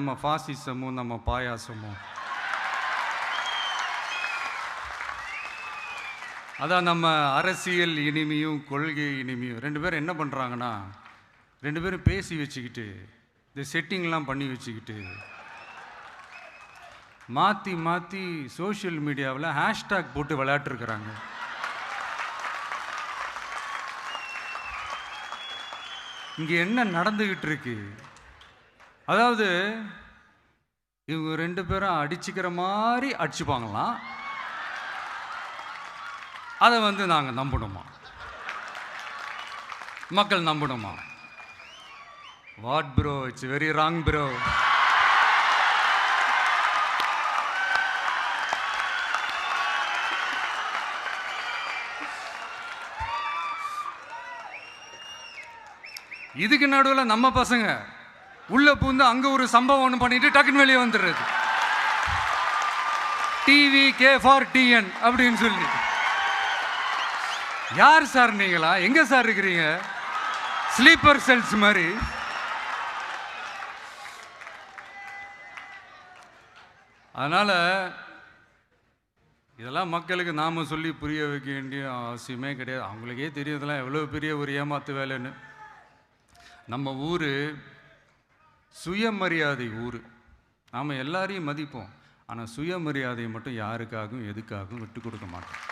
நம்ம ஃபாசிசமும் நம்ம பாயாசமும். அதான் நம்ம அரசியல் இனிமையும் கொள்கை இனிமையும். 2 பேரும் என்ன பண்ணுறாங்கன்னா, 2 பேரும் பேசி வச்சுக்கிட்டு இந்த செட்டிங்லாம் பண்ணி வச்சுக்கிட்டு மாற்றி மாற்றி சோஷியல் மீடியாவில் ஹேஷ்டாக் போட்டு விளையாட்டுருக்குறாங்க. இங்கே என்ன நடந்துக்கிட்டு இருக்கு? அதாவது இவங்க 2 பேரும் அடிச்சுக்கிற மாதிரி அடிச்சுப்பாங்களாம். அதை நாங்கள் நம்பணுமா? மக்கள் நம்பணுமா? What bro, it's very wrong bro. இதுக்கு நடுவில் நம்ம பசங்க உள்ள பூந்து அங்கே ஒரு சம்பவம் ஒன்று பண்ணிட்டு டக்குன்னு வெளியே வந்துடுறது. டிவி கே ஃபார் டிஎன் அப்படின்னு சொல்லி. யார் சார் நீங்களா? எங்க சார் இருக்கிறீங்க? ஸ்லீப்பர் செல்ஸ் மாதிரி. அதனால இதெல்லாம் மக்களுக்கு நாம சொல்லி புரிய வைக்க வேண்டிய அவசியமே கிடையாது. அவங்களுக்கே தெரியுதெல்லாம் எவ்வளோ பெரிய ஒரு ஏமாத்து வேலைன்னு. நம்ம ஊர் சுயமரியாதை ஊர். நாம் எல்லாரையும் மதிப்போம், ஆனால் சுயமரியாதையை மட்டும் யாருக்காகவும் எதுக்காகவும் விட்டு கொடுக்க மாட்டோம்.